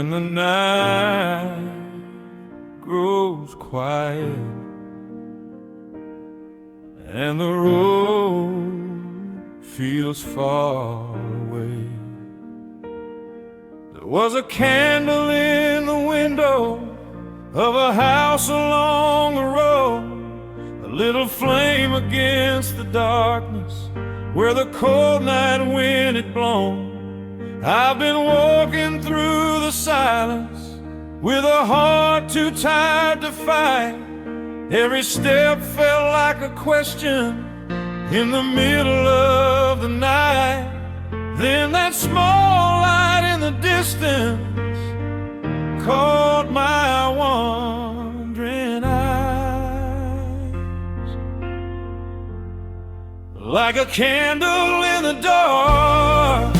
when the night grows quiet and the road feels far away. There was a candle in the window of a house along the road, a little flame against the darkness where the cold night wind had blown. I've been walking through the silence with a heart too tired to fight. Every step felt like a question in the middle of the night. Then that small light in the distance caught my wandering eyes. Like a candle in the dark,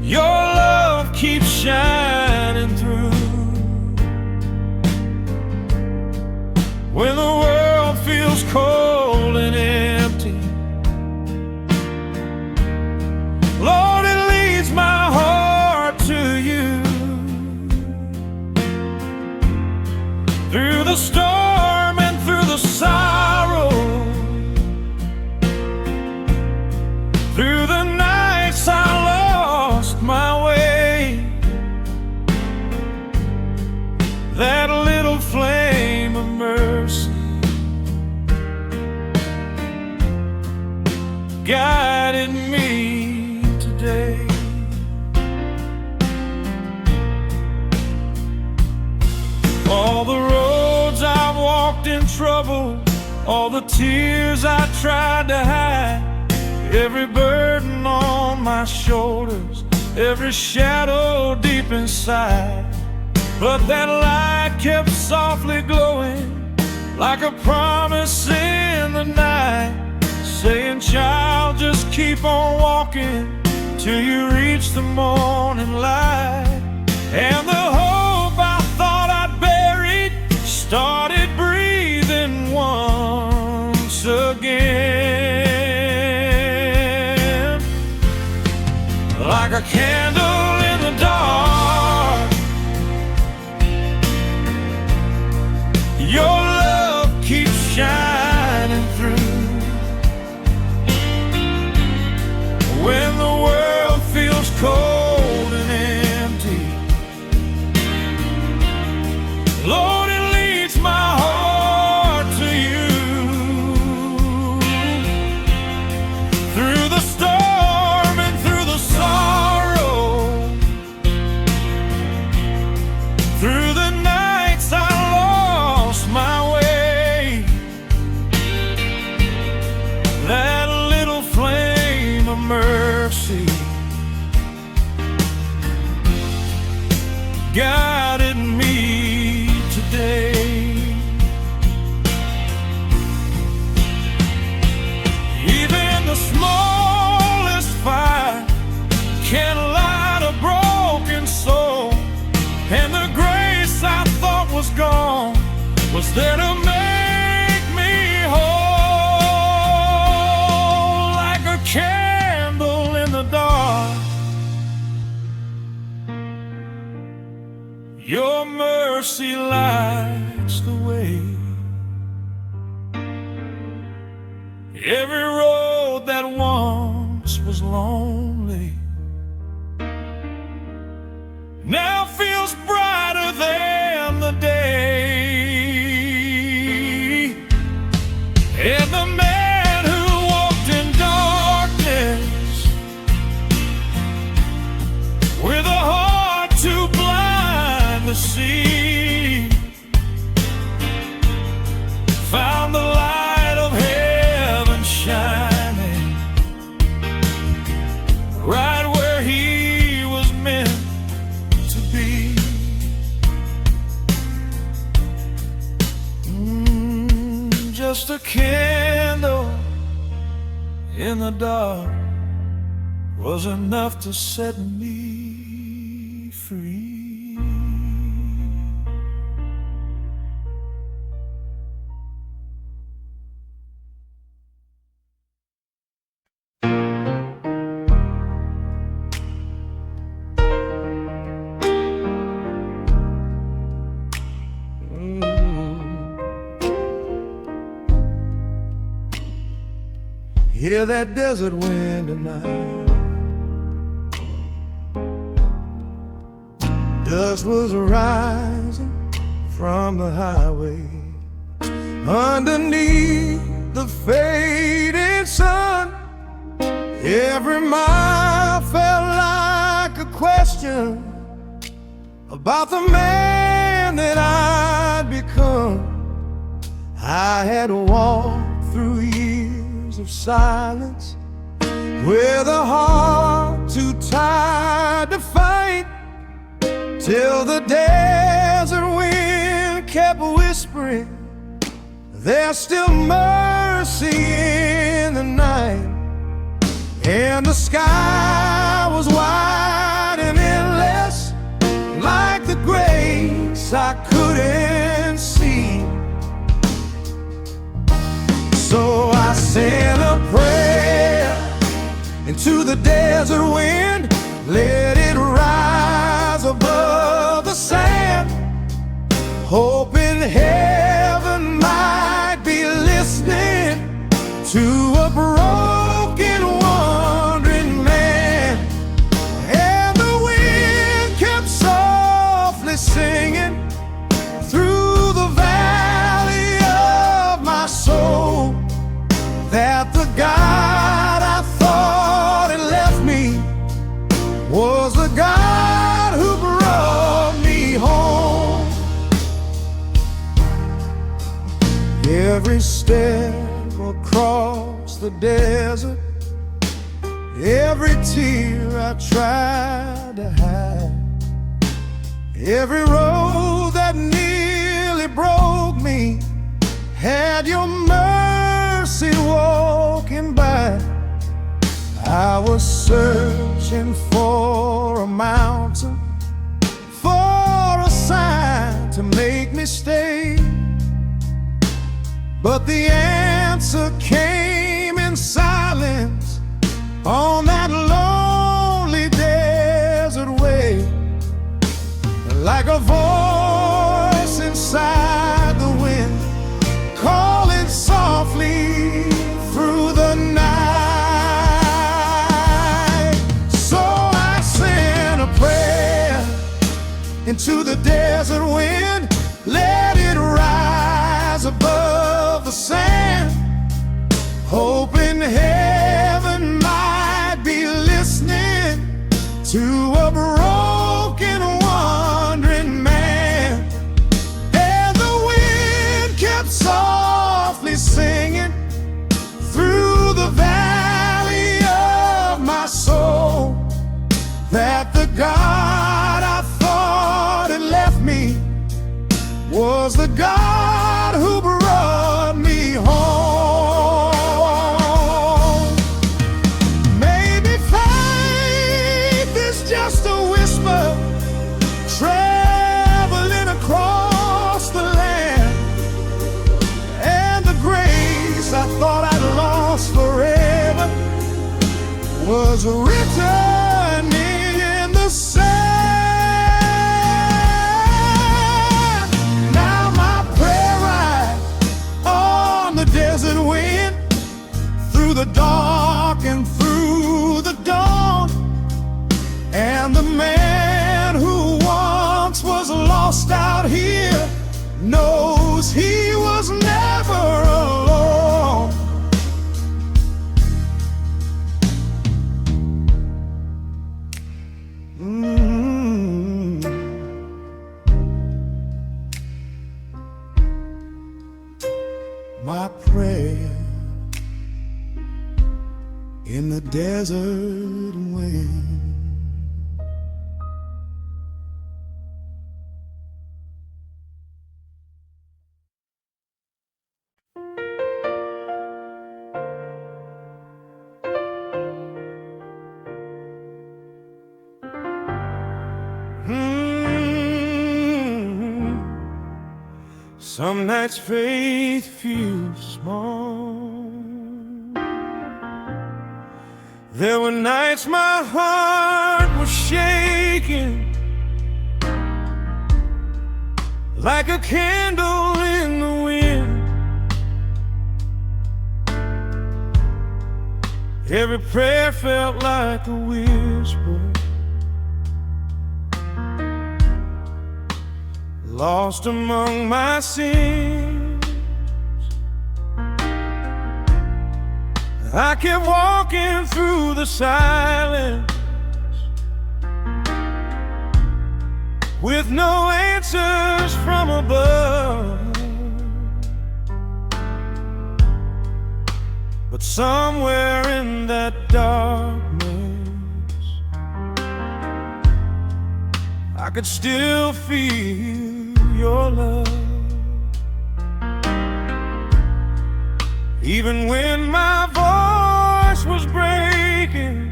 your love keeps shining through. When the world feels cold and empty, Lord, it leads my heart to you. Through the storm and through the sorrow, through the nights I lost my way, that little flame of mercy guided me today. All the roads I've walked in trouble, all the tears I tried to hide, every burden on my shoulders, every shadow deep inside. But that light kept softly glowing like a promise in the night, saying, child, just keep on walking till you reach the morning light. And the hope I thought I'd buried started breathing once again. Like a candle in the dark, your love keeps shining through. When the world feels cold and empty, Lord, it leads my heart to you. Through the storm and through the sorrow, through the nights I lost my way, that little flame of mercy guided me today. Even the smallest fire can light a broken soul, and the grace I thought was gone was there to make me whole. Like a candle in the dark, your mercy lights the way. Every road that once was lonely now feels brighter than the day. And the man who walked in darkness with a heart too blind to see found the light of heaven shining right where he was meant to be. Just a candle in the dark was enough to set me free. hear that desert wind tonight. Dust was rising from the highway underneath the fading sun. Every mile felt like a question about the man that I'd become. I had walked through years of silence with a heart too tired to fight, till the desert wind kept whispering, there's still mercy in the night. And the sky was wide and endless, like the grace I couldn't see. So I sent a prayer into the desert wind, let it rise above the sand, hoping heaven might be listening to a broken, wandering man. And the wind kept softly singing through the valley of my soul, that the God I thought had left me was the God who brought me home. Every step across the desert, every tear I tried to hide, every road that nearly broke me, had your mercy walking by. I was searching for a mountain, for a sign to make me stay, but the answer came in silence on that lonely desert way, like a voice inside the wind, calling softly through the night. So I sent a prayer into the desert wind, let it rise above the sand, hoping heaven might be listening to a broken, wandering man. And the wind kept softly singing through the valley of my soul, that the God I thought had left me was the God who brought me home. Maybe faith is just a whisper traveling across the land, and the grace I thought I'd lost forever was written in the sand. Desert wind, through the dark and through the dawn, and the man who once was lost out here knows he was never alone. My prayer in the desert wind. Some nights faith feels small. There were nights my heart was shaking, like a candle in the wind. Every prayer felt like a whisper, lost among my sins. I kept walking through the silence with no answers from above. But somewhere in that darkness, I could still feel your love. Even when my voice was breaking,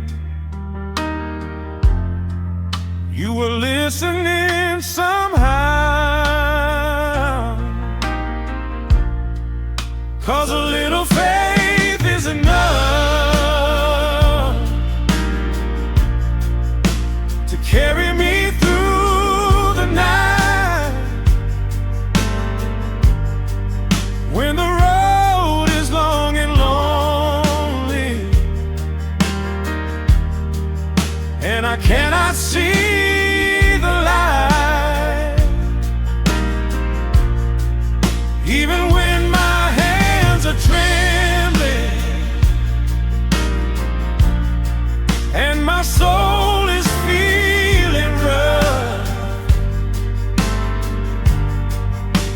you were listening somehow. 'Cause a little faith is enough to carry me through the night. When the road is long and lonely and I cannot see the light, even when my hands are trembling and my soul is feeling rough,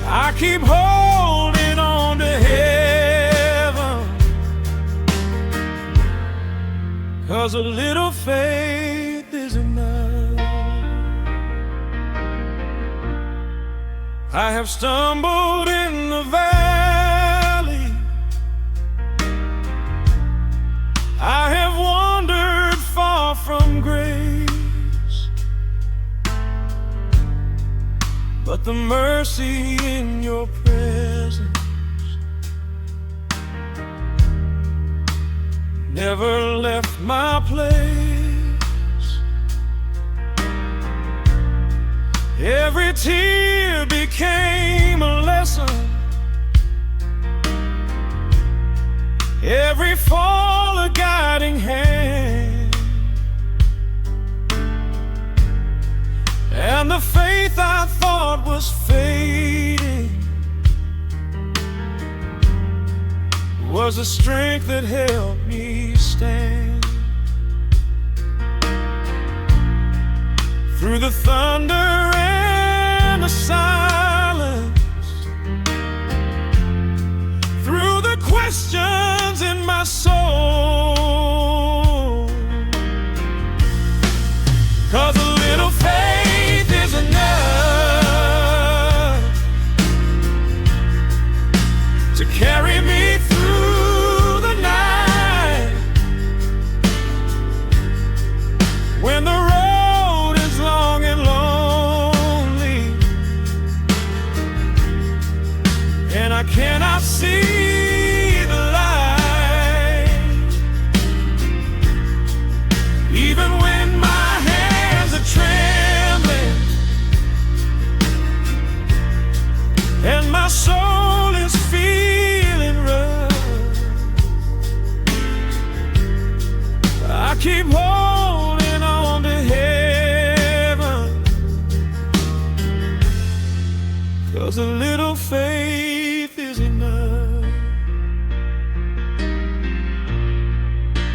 I keep holding on to heaven. 'Cause a little faith is enough. I have stumbled in the valley, I have wandered far from grace, but the mercy in your presence never left my place. Every tear became a lesson, every fall a guiding hand, and the faith I thought was fading was the strength that helped me stand. Through the thunder and the silence, through the questions in my soul, 'cause a little faith is enough to carry me through the night. When the road is long and lonely and I cannot see the light, even when my hands are trembling and my soul is feeling rough, I keep holding on to heaven. 'Cause a little faith is enough.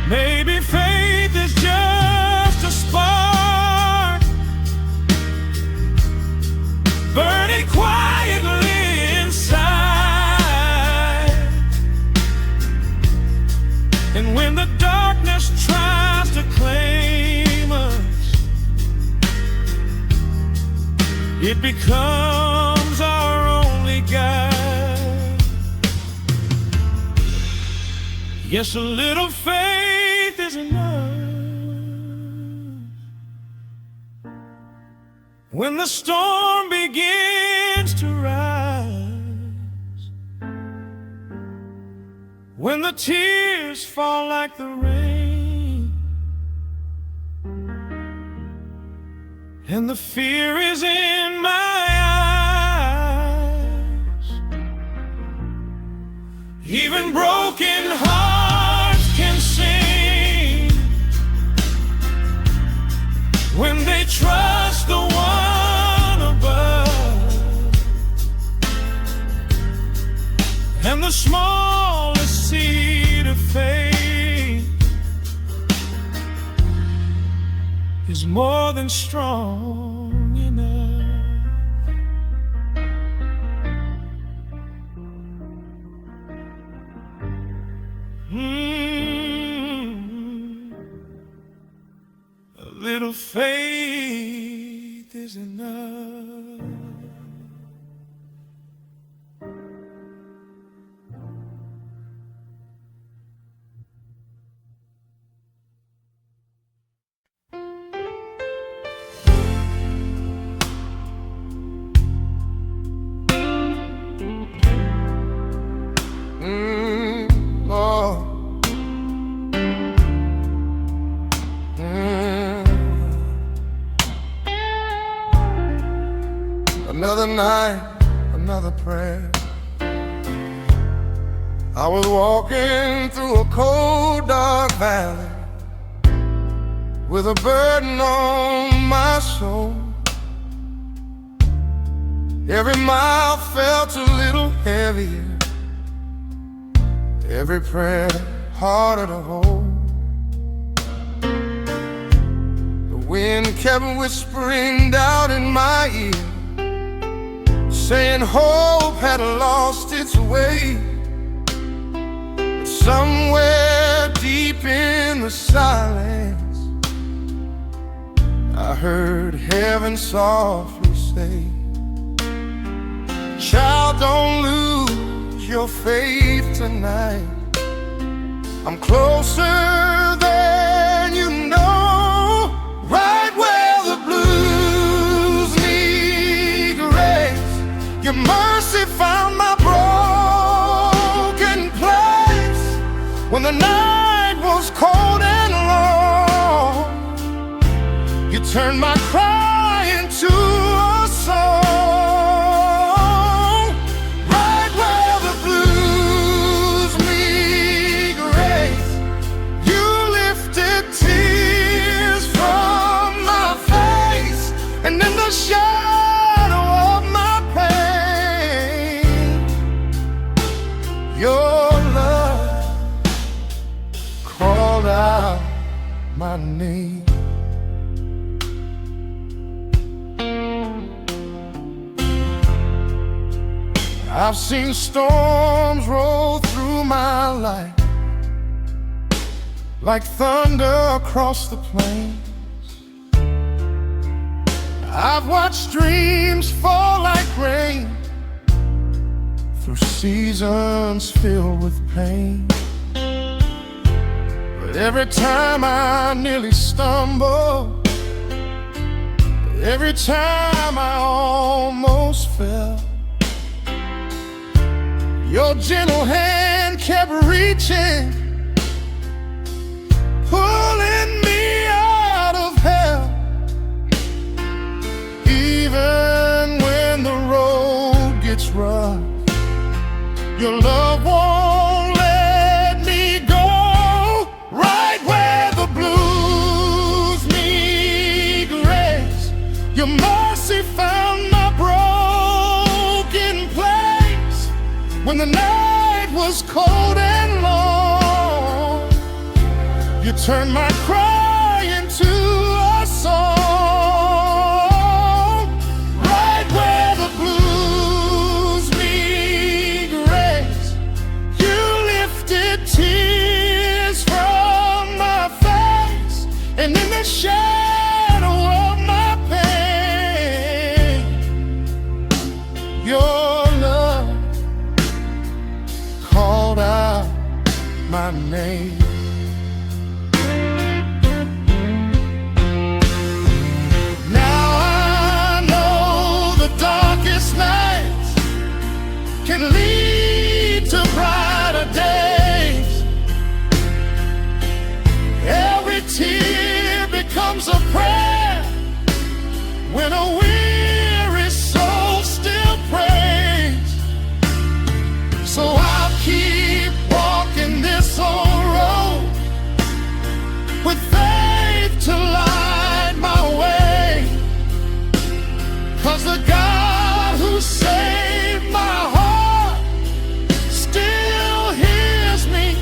Maybe faith is just a spark burning quietly inside, and when the darkness tries to claim us, it becomes our only guide. Yes, a little faith is enough. When the storm begins to rise, when the tears fall like the rain, and the fear is in my eyes, even broken hearts can sing. trust the one above, and the smallest seed of faith is more than strong enough. A little faith is enough. Another night, another prayer. I was walking through a cold, dark valley with a burden on my soul. Every mile felt a little heavier, every prayer harder to hold. The wind kept whispering down in my ear, saying hope had lost its way. But somewhere deep in the silence, I heard heaven softly say, child, don't lose your faith tonight. I'm closer than you know, right where the blues meet grace. Your mercy found my broken place when the night was cold and long. You turned my cry into a song, right where the blues meet grace. You lifted tears from my face, and in the shadow of my pain, your love called out my name. I've seen storms roll through my life like thunder across the plains. I've watched dreams fall like rain through seasons filled with pain. But every time I nearly stumble, every time I almost fell, your gentle hand kept reaching, pulling me out of hell. Even when the road gets rough, your love won't let me go. Right where the blues meet grace, your mercy found my broken place when the night was cold and long. You turned my cry into a song, right where the blues meet grace. You lifted tears from my face, and in the shadow of my pain, your love called out my name. Now I know the darkest nights can lead to brighter days. Every tear becomes a prayer when a weary soul still prays. So I'll keep walking this old road with faith to light my way. 'cause the God who saved my heart still hears me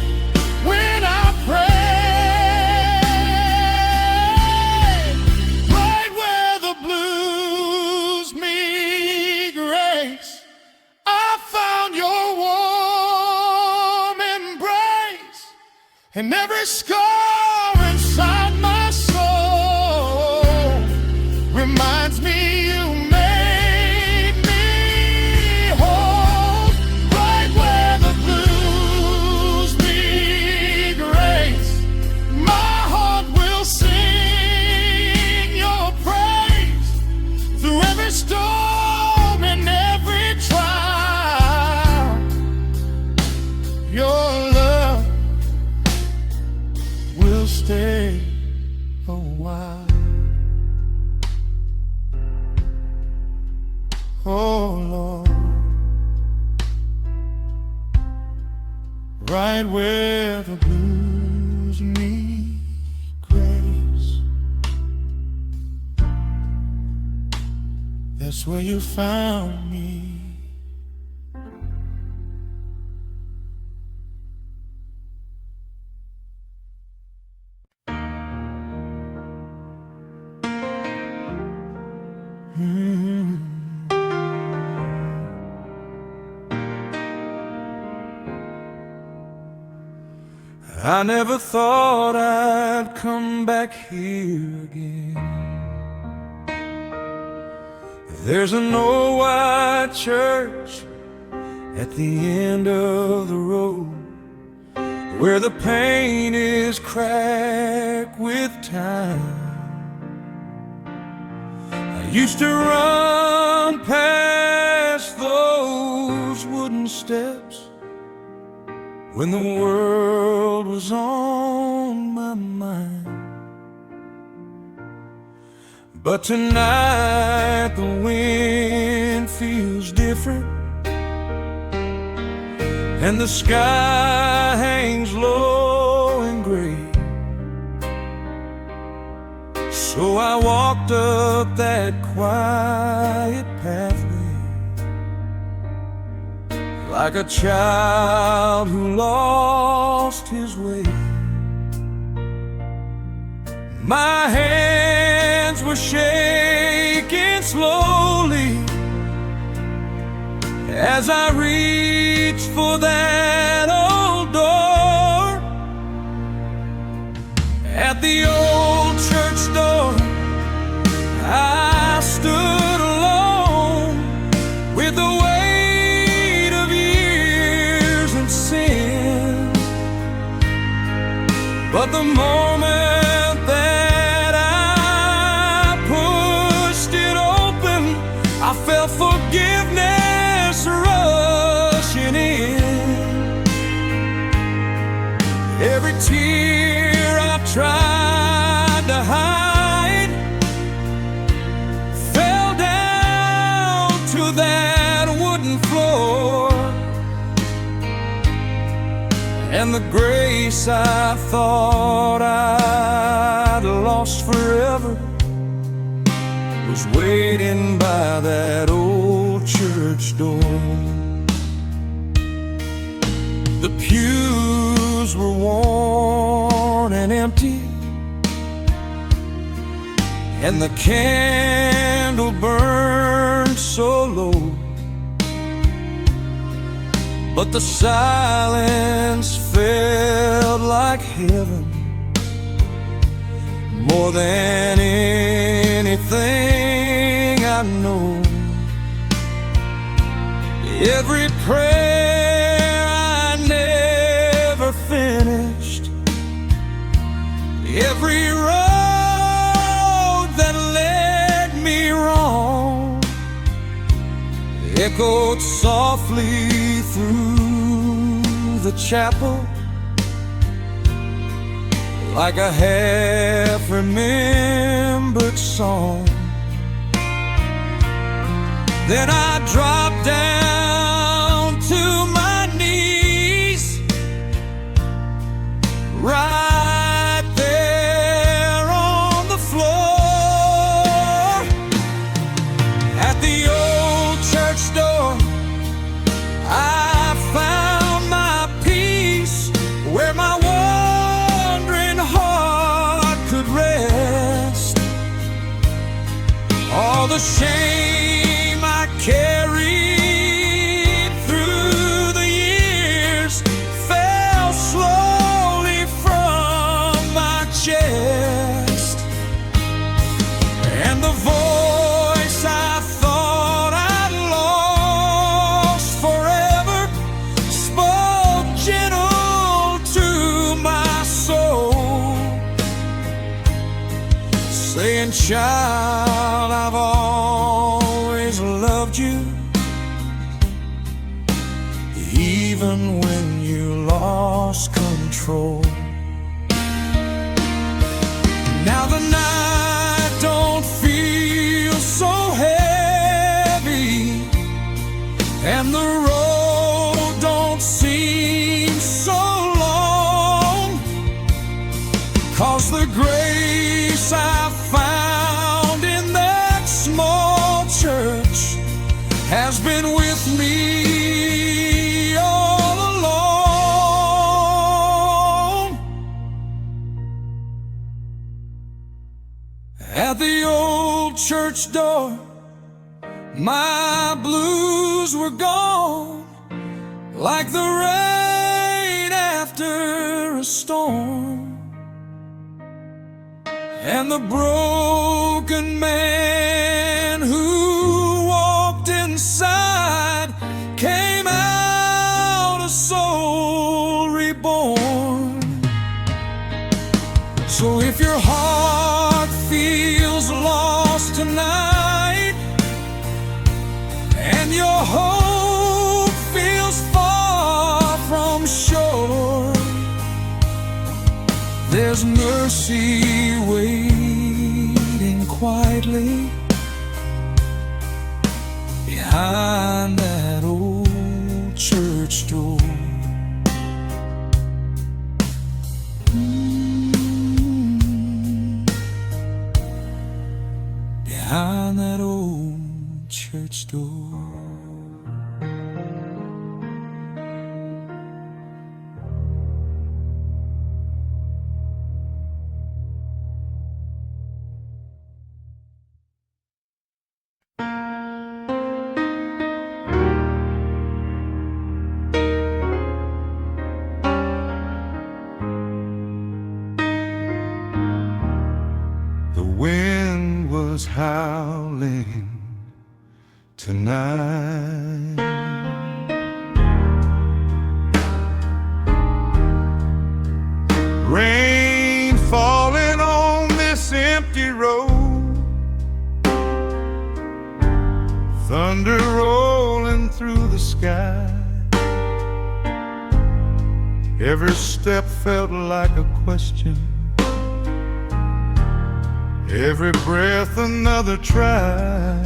when I pray. Right where the blues meet grace, I found your warm embrace, and every scar inside my soul reminds me you made me whole. Right where the blues meet grace, my heart will sing your praise. Through every storm and every trial, your love will stay a while. Oh Lord, right where the blues meet grace, that's where you found me. I never thought I'd come back here again. There's an old white church at the end of the road, where the paint is cracked with time. I used to run past those wooden steps when the world was on my mind. But tonight the wind feels different, and the sky hangs low and gray. So I walked up that quiet pathway like a child who lost his way. My hands were shaking slowly as I reached for that old door. At the old church door, I stood alone with the weight of years and sin. But the moment that I pushed it open, I felt forgiveness rushing in. Every tear I tried to hide fell down to that wooden floor, and the grace I thought I'd lost forever was waiting by that old church door. The pews were worn and empty, and the candle burned so low. But the silence felt like heaven, more than anything I know. Every prayer I never finished, every road that led me wrong, echoed softly through the chapel like a half-remembered song. Then I dropped down to my knees, right there on the floor. At Child, I've always loved you, even when you lost control. Now the night don't feel so heavy, and the road don't seem so long, 'cause the grace I found in that small church has been with me all along. At the old church door, my blues were gone, like the rain after a storm. And the broken man who walked inside came out a soul reborn. So if your heart feels lost tonight, and your hope feels far from shore, there's mercy waiting quietly behind that old church door. Behind that old church door. The wind was howling tonight. Rain falling on this empty road, thunder rolling through the sky. Every step felt like a question, every breath another try.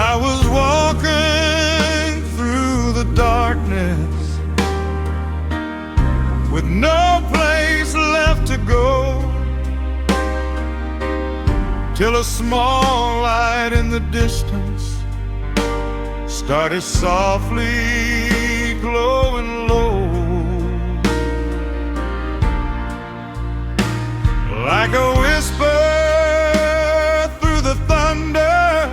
I was walking through the darkness with no place left to go, till a small light in the distance started softly glowing low, like a whisper through the thunder,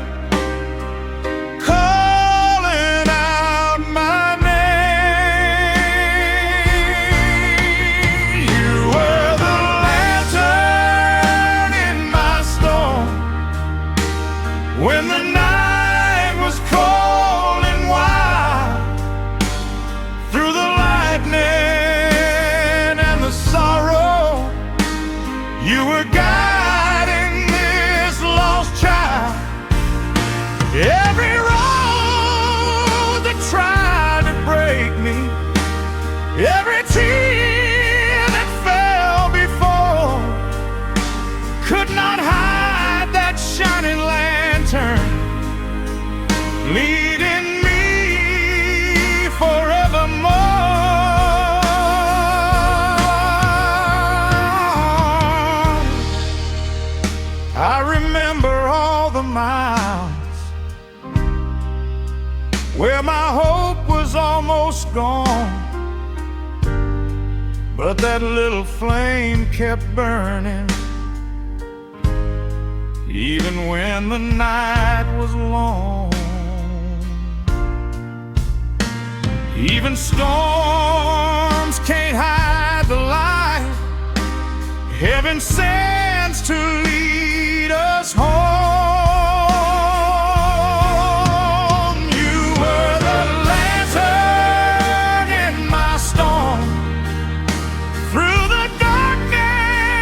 calling out my name. You were the lantern in my storm, when the night was cold and wild. Through the lightning and the sorrow, you were guiding this lost child. Every road that tried to break me, every tear that fell before, could not hide that shining lantern, leading me forevermore. I remember all the miles where my hope was almost gone, but that little flame kept burning, even when the night was long. Even storms can't hide the light heaven sends to lead us home. You were the lantern in my storm, through the darkness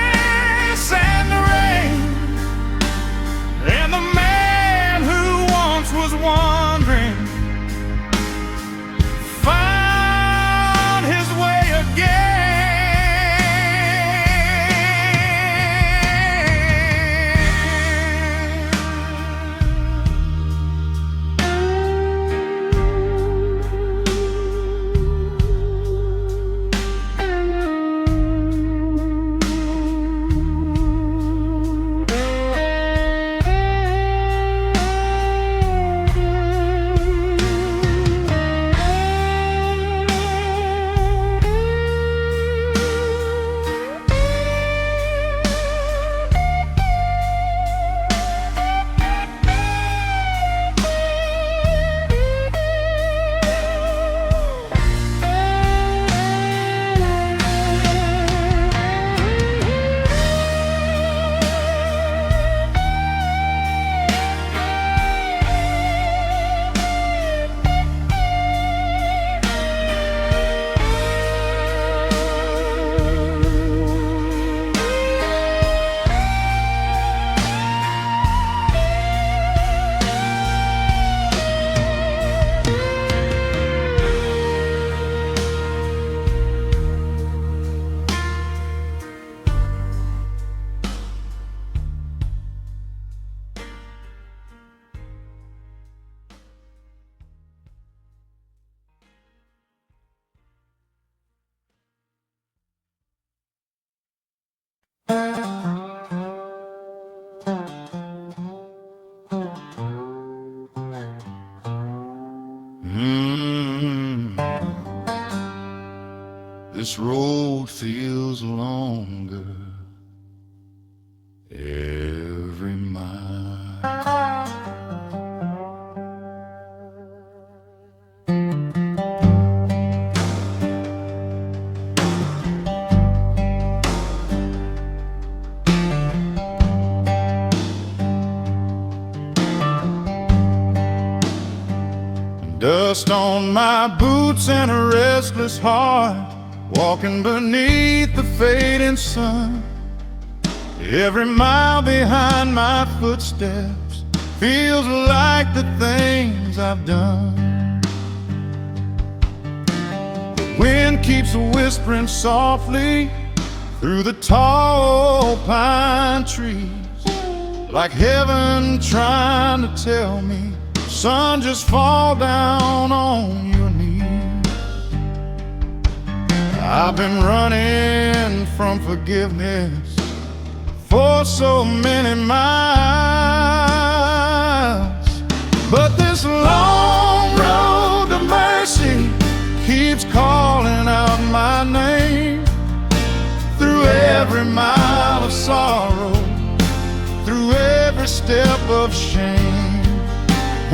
This road feels longer every mile. Dust on my boots and a restless heart, walking beneath the fading sun. Every mile behind my footsteps feels like the things I've done. The wind keeps whispering softly through the tall pine trees, like heaven trying to tell me, son, just fall down on your knees. I've been running from forgiveness for so many miles, but this long road to mercy keeps calling out my name. Through every mile of sorrow, through every step of shame,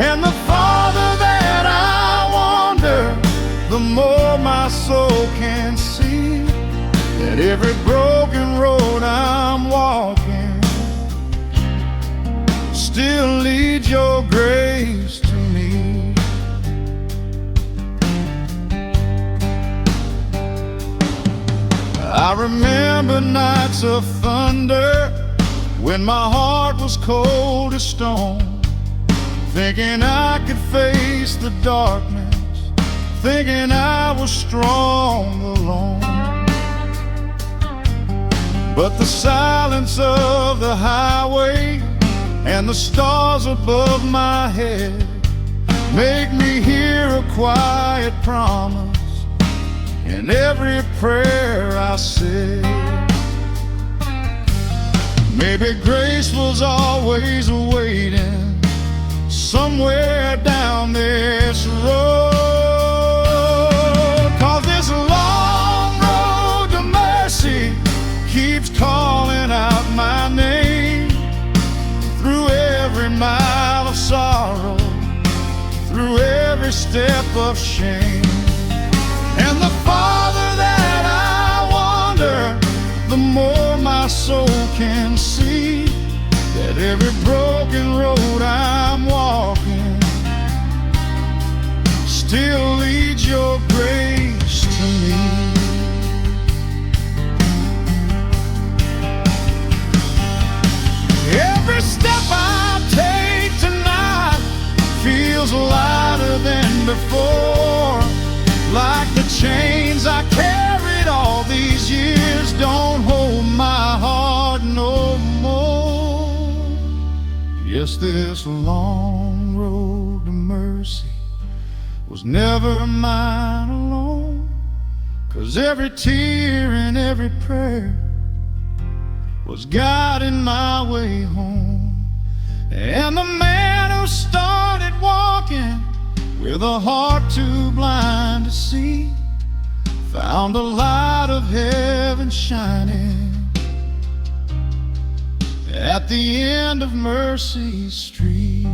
and the farther that I wander, the more my soul can see that every broken road I'm walking still leads your grace to me. I remember nights of thunder when my heart was cold as stone, thinking I could face the darkness, thinking I was strong alone. But the silence of the highway and the stars above my head make me hear a quiet promise in every prayer I said. Maybe grace was always waiting somewhere down this road, 'cause this long road to mercy keeps calling out my name. Through every mile of sorrow, through every step of shame, and the farther that I wander, the more my soul can see that every broken road I'm walking still leads your grace to me. Every step I take tonight feels lighter than before, like the chains I carried all these years don't hold my heart no more. Yes, this long road to mercy was never mine alone, 'cause every tear and every prayer was guiding my way home. And the man who started walking with a heart too blind to see found the light of heaven shining at the end of Mercy Street.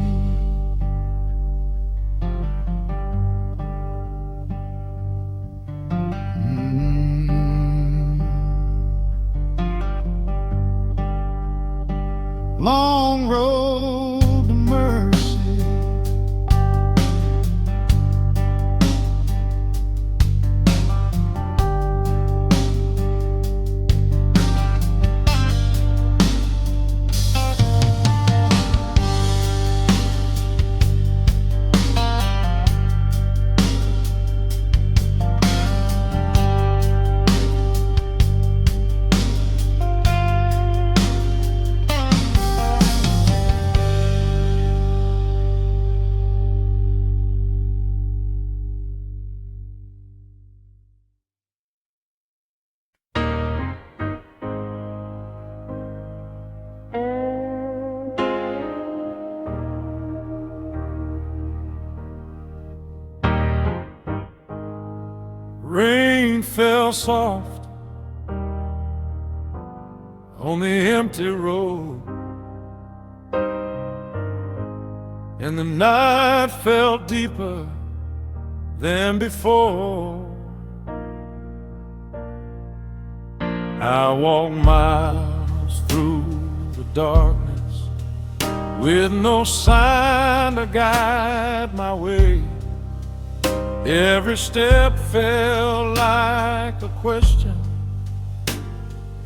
Long road to mercy. fell soft on the empty road, and the night felt deeper than before. I walked miles through the darkness with no sign to guide my way. Every step felt like a question,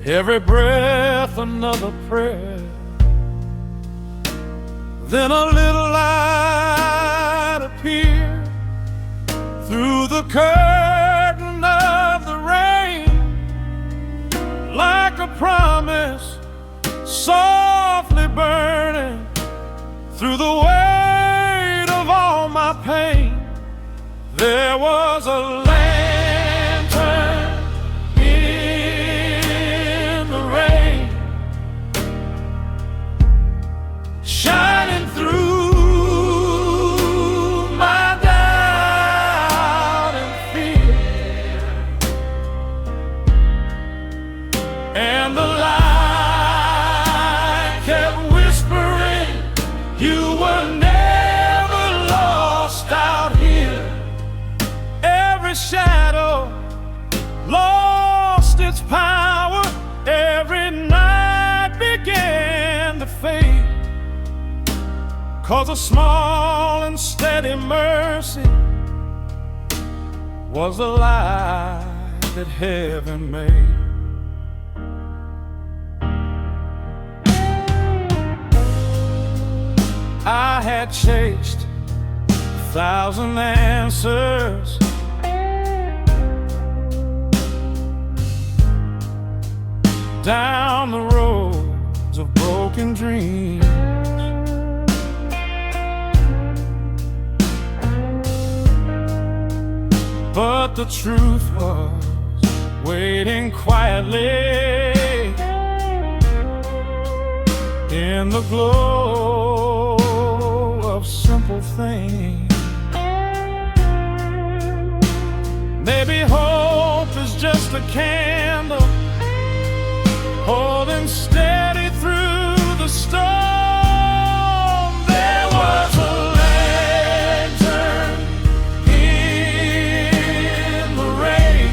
every breath another prayer. Then a little light appeared through the curtain of the rain, like a promise softly burning through the weight of all my pain. There was a lantern in the rain, shining through my doubt and fear, and the light kept whispering, you were never lost out here. Every shadow lost its power, every night began to fade, 'cause a small and steady mercy was the light that heaven made. I had chased 1,000 answers, down the roads of broken dreams, but the truth was waiting quietly in the glow of simple things. Maybe hope is just a candle holding steady through the storm. There was a lantern in the rain,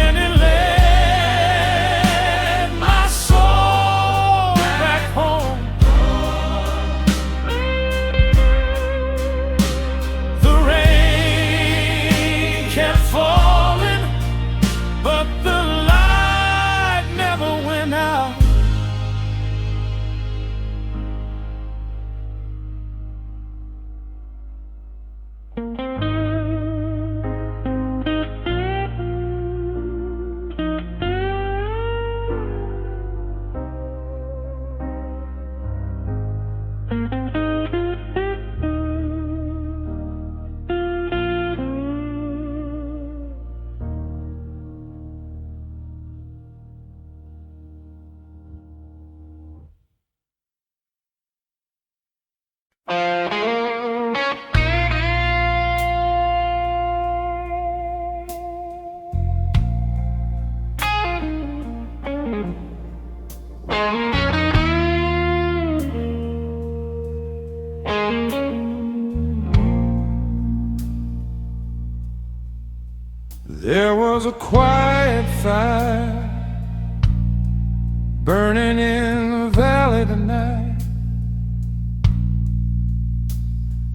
and it led my soul back home. The rain kept falling, but the light never went out. There was a quiet fire burning in the valley tonight,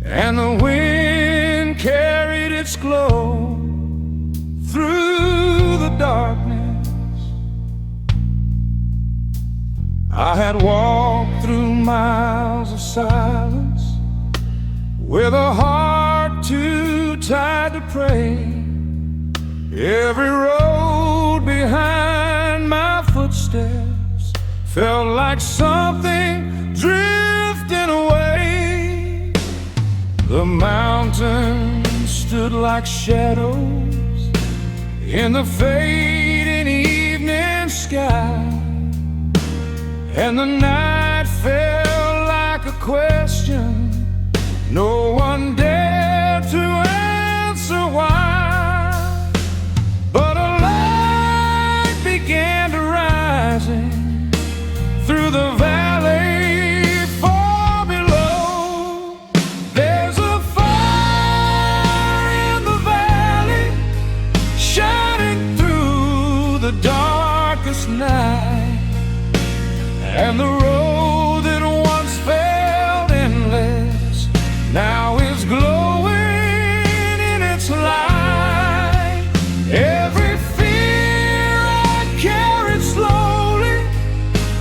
and the wind carried its glow through the darkness. I had walked through miles of silence with a heart too tired to pray. Every road behind my footsteps felt like something drifting away. The mountains stood like shadows in the fading evening sky, and the night felt like a question no one dared to answer. And the road that once felt endless now is glowing in its light. Every fear I carried slowly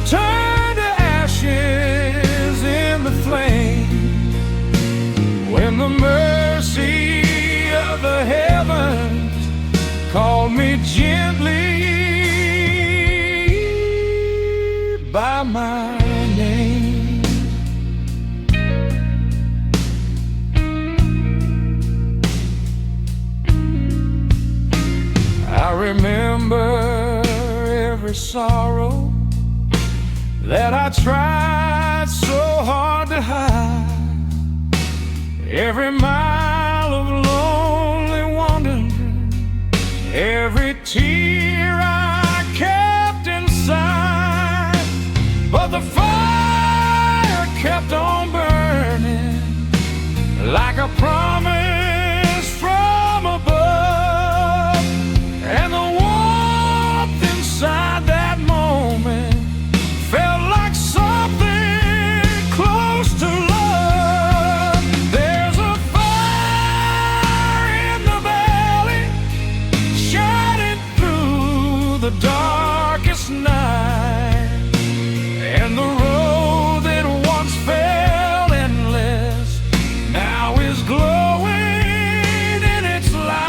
turned to ashes in the flame, when the mercy of the heavens called me gently by my name. I remember every sorrow that I tried so hard to hide, every mile of lonely wandering, every tear I kept inside. But the fire kept on burning like a promise from above, and the warmth inside that moment felt like something close to love. There's a fire in the valley shining through the darkest night, and the road that once felt endless now is glowing in its light.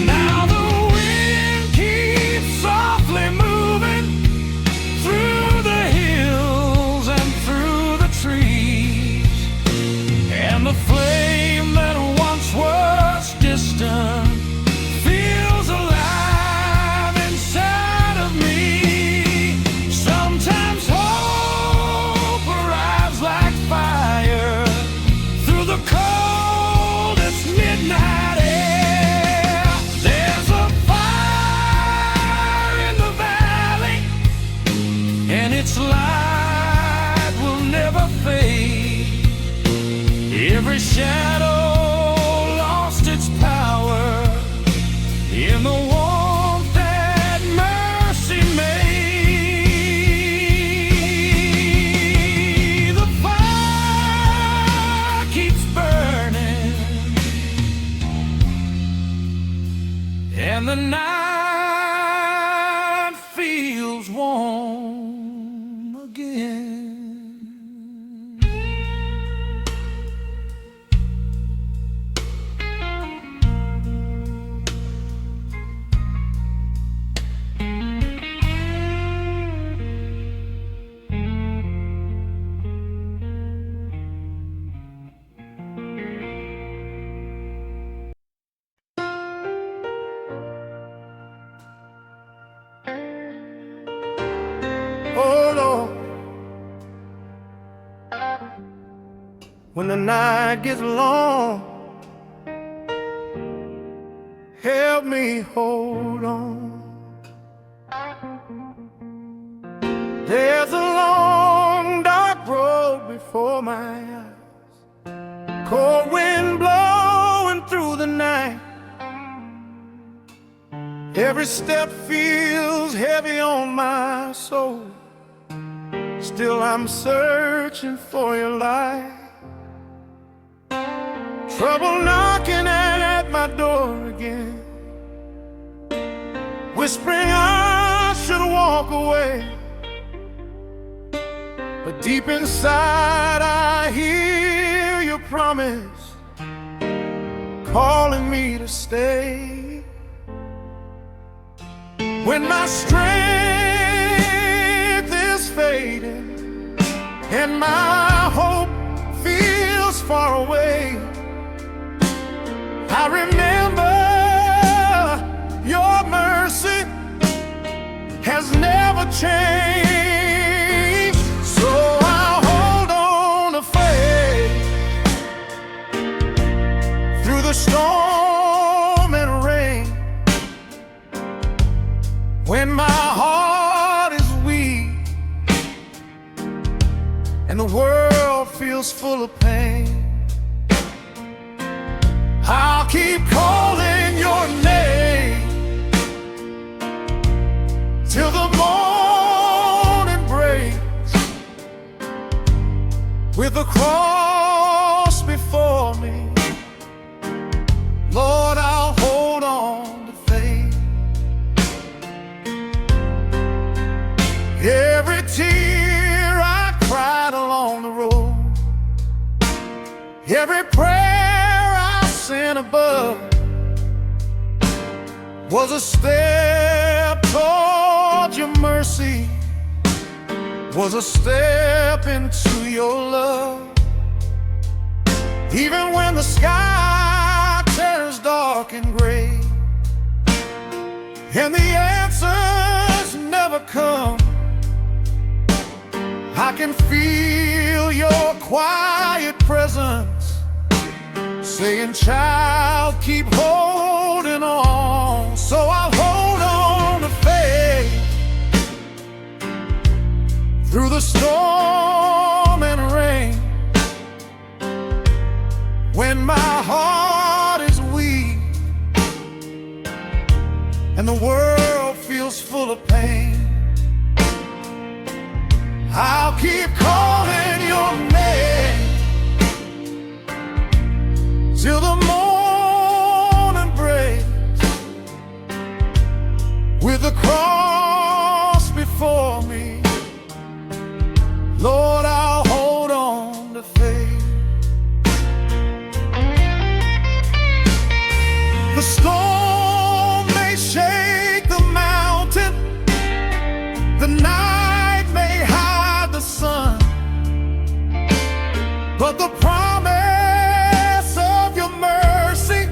Now the wind keeps softly moving through the hills and through the trees, and the flame that once was distant feels alive inside of me. Sometimes hope arrives like fire through the coldest midnight air. There's a fire in the valley, and its light will never fade. Every shadow lost its power in the warmth that mercy made. The fire keeps burning, and the night feels warm again. Oh Lord, when the night gets long, help me hold on. There's a long dark road before my eyes, cold wind blowing through the night. Every step feels heavy on my soul. Still I'm searching for your light. Trouble knocking at my door again, whispering I should walk away. But deep inside I hear your promise calling me to stay. When my strength is fading and my hope feels far away, I remember your mercy has never changed. So I hold on to faith through the the storm and rain, when my heart is weak and the world feels full of pain, I'll keep calling your name till the morning breaks, with the cross before me. Lord, I'll hold on to faith. Every tear I cried along the road, every prayer I sent above, was a step toward your mercy, was a step into your love. Even when the sky turns dark and gray, and the answers never come, I can feel your quiet presence saying, child, keep holding on. So I'll hold on to faith through the storm and rain, when my heart is weak and the world feels full of pain. I'll keep calling your name till the morning breaks, with the cross before me. Lord, I'll hold on to faith. The storm may shake the mountain, the night may hide the sun, but the promise of your mercy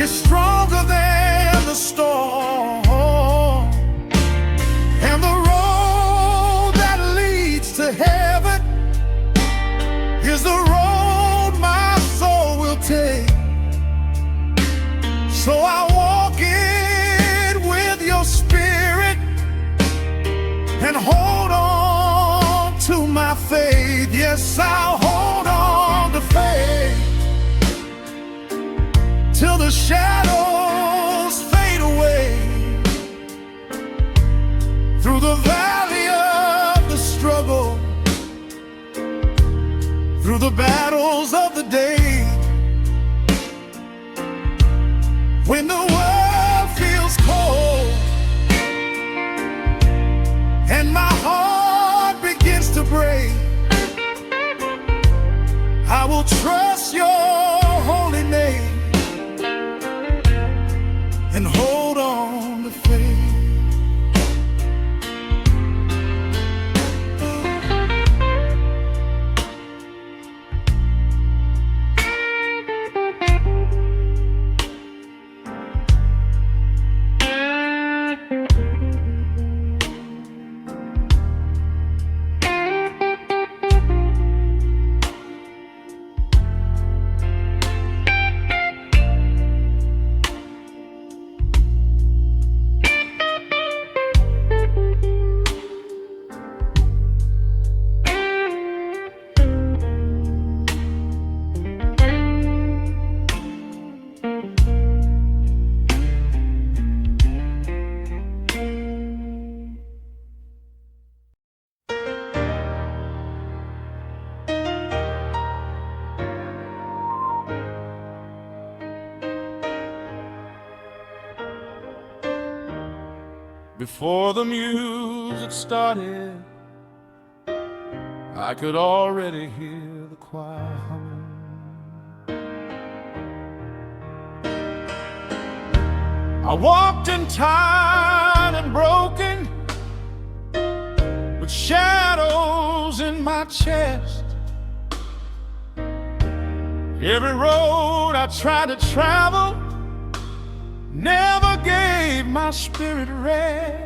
is stronger than the storm. And the road that leads to heaven is the road my soul will take. So I walk in with your spirit and hold on to my faith. Yes, I'll hold on to faith till the shadows fade away, through the valley of the struggle, through the battles of the day. When the world feels cold and my heart begins to break, I will trust your holy name and hold on to faith. Before the music started, I could already hear the choir humming. I walked in tired and broken, with shadows in my chest. Every road I tried to travel never gave my spirit rest.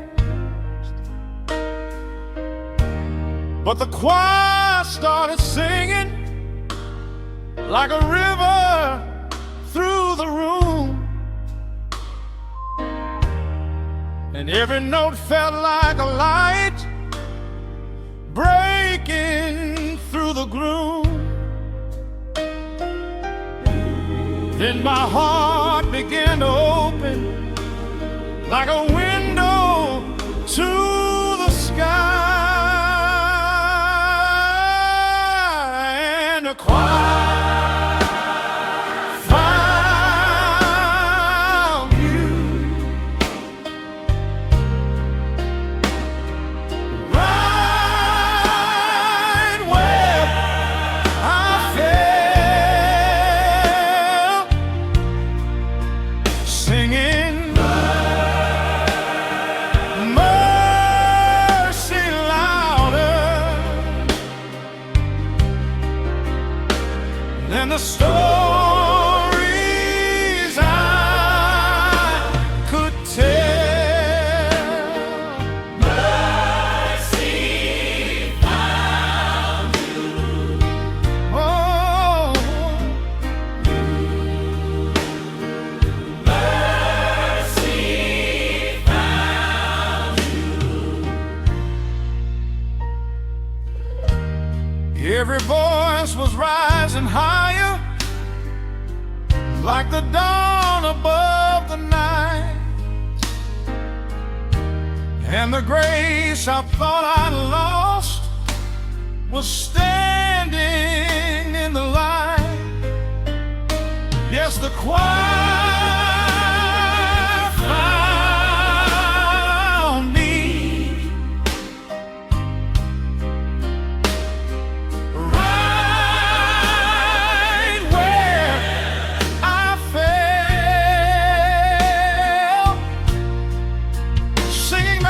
But the choir started singing like a river and every note felt like a light breaking through the gloom. Then my heart began to open like a window to the sky, and a choir found you right where I fell, singing mercy louder than the stories I could tell. Mercy found you. Oh, mercy found you. Every voice was rising higher, like the dawn above the night, and the grace I thought I'd lost was standing in the light. Yes, the choir found me right where I fell, singing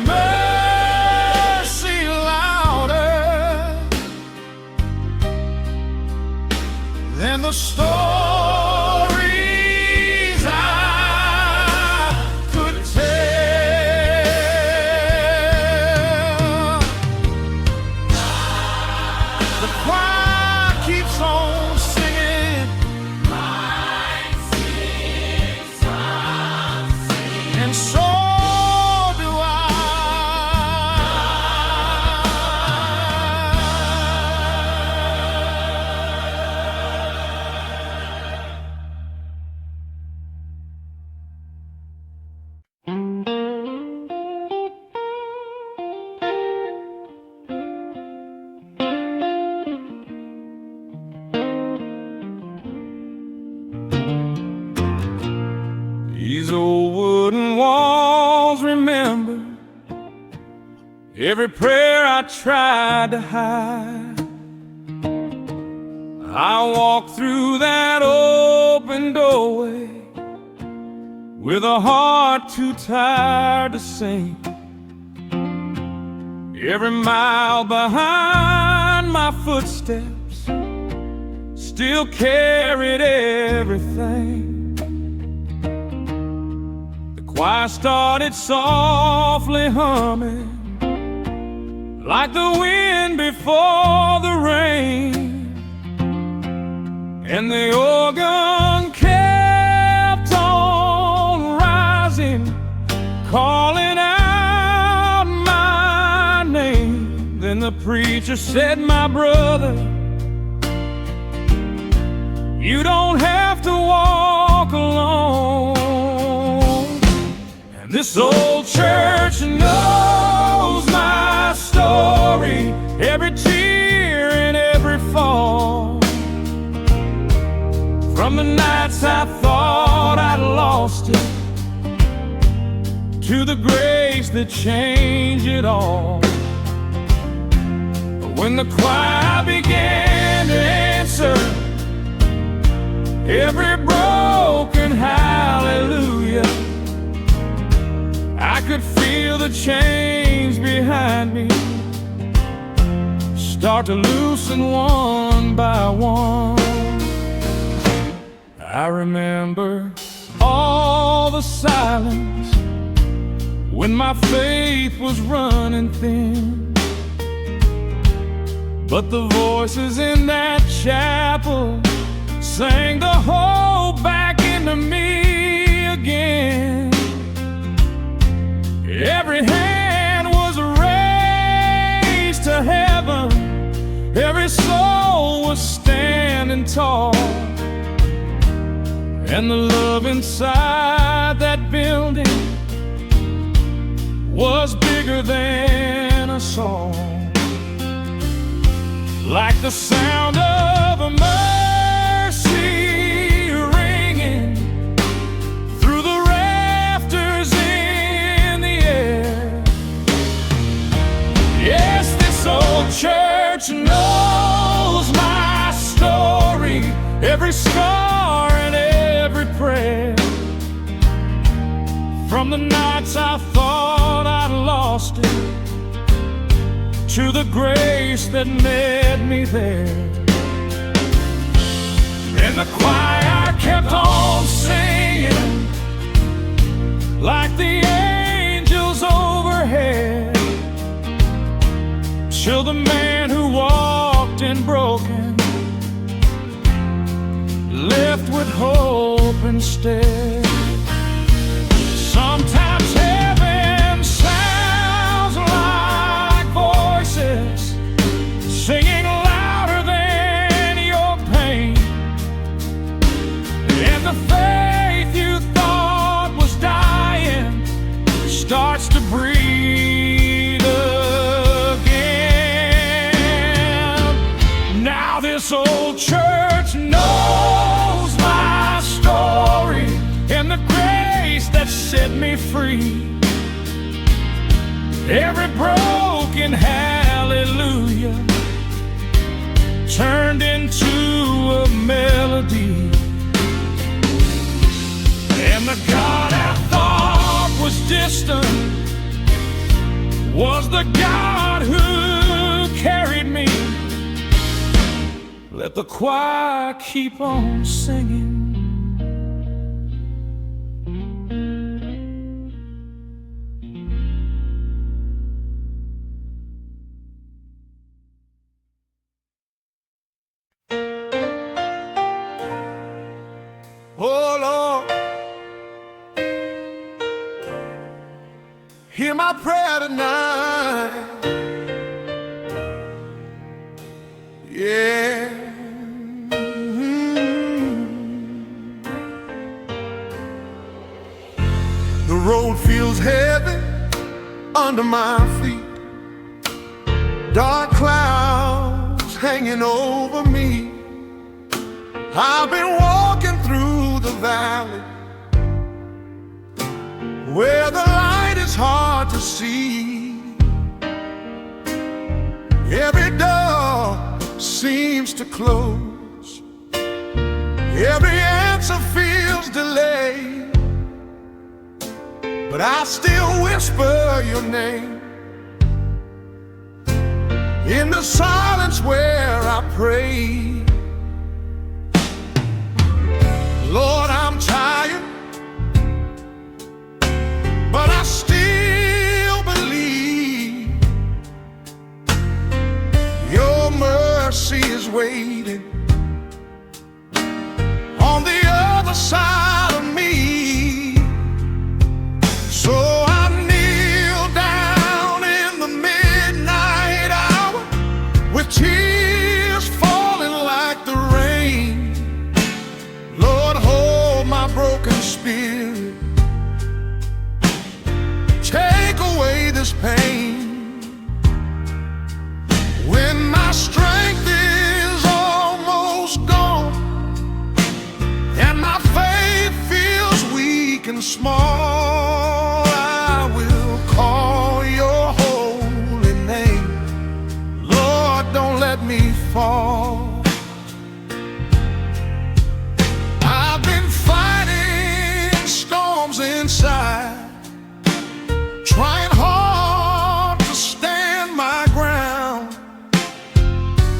mercy louder than the stories I could tell. The choir keeps on singing, and so do I. These old wooden walls remember every prayer I tried to hide. I walked through that open doorway with a heart too tired to sing. Every mile behind my footsteps still carried everything. The choir started softly humming like the wind before the rain, and the organ kept on rising, calling out my name. Then the preacher said, "My brother, you don't have to walk alone." And this old church knows my story, every tear and every fall. From the nights I thought I'd lost it, to the grace that changed it all. But when the choir began to answer every broken hallelujah, I could feel the chains behind me start to loosen one by one. I remember all the silence when my faith was running thin, but the voices in that chapel sang the hope back into me again. standing tall, and the love inside that building was bigger than a song. Like the sound of a mercy ringing through the rafters in the air. Yes, this old church knows my story, every scar and every prayer. From the nights I thought I'd lost it, to the grace that met me there. And the choir kept on singing like the angels overhead, till the man who walked in broken left with hope instead. Sometimes heaven sounds like voices singing louder than your pain, and the faith you thought was dying starts to breathe again. Now this old church knows my story and the grace that set me free. Every broken hallelujah turned into a melody, and the God I thought was distant was the God who carried me. Let the choir keep on singing. Oh Lord, hear my prayer tonight. Yeah. The road feels heavy under my feet, dark clouds hanging over me. I've been walking through the valley where the light is hard to see. Every door seems to close, every answer feels delayed, but I still whisper your name in the silence where I pray. Lord, I'm tired, but I still believe your mercy is waiting on the other side of me. So I kneel down in the midnight hour with tears falling like the rain. Lord, hold my broken spirit, take away this pain. When my strength is almost gone and my faith feels weak and small, I will call your holy name. Lord, don't let me fall. Inside, trying hard to stand my ground,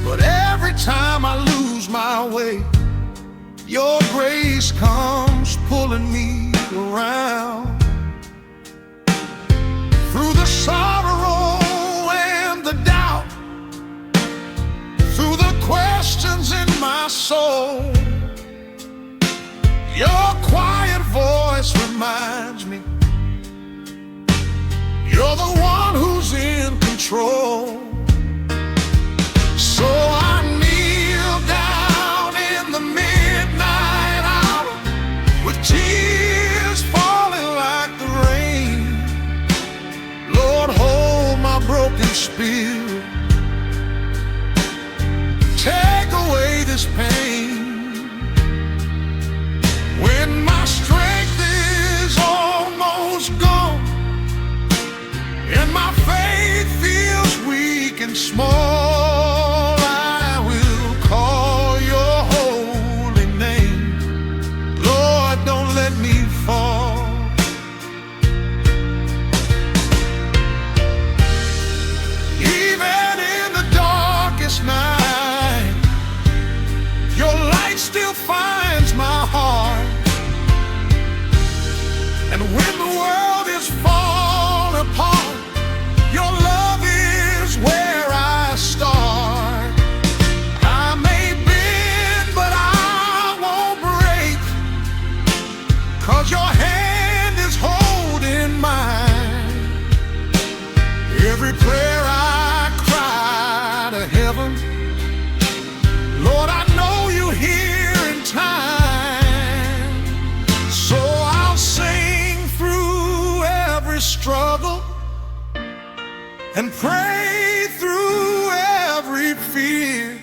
but every time I lose my way, your grace comes pulling me around. Through the sorrow and the doubt, through the questions in my soul, your quiet voice reminds me you're the one who's in control. So I kneel down in finds my heart. And when the world is falling apart, your love is where I start. I may bend, but I won't break, 'cause your hand is holding mine. Every prayer I cry to heaven, Lord, I know you hear in time. So I'll sing through every struggle and pray through every fear,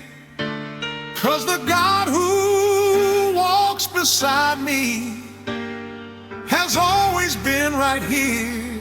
'cause the God who walks beside me has always been right here.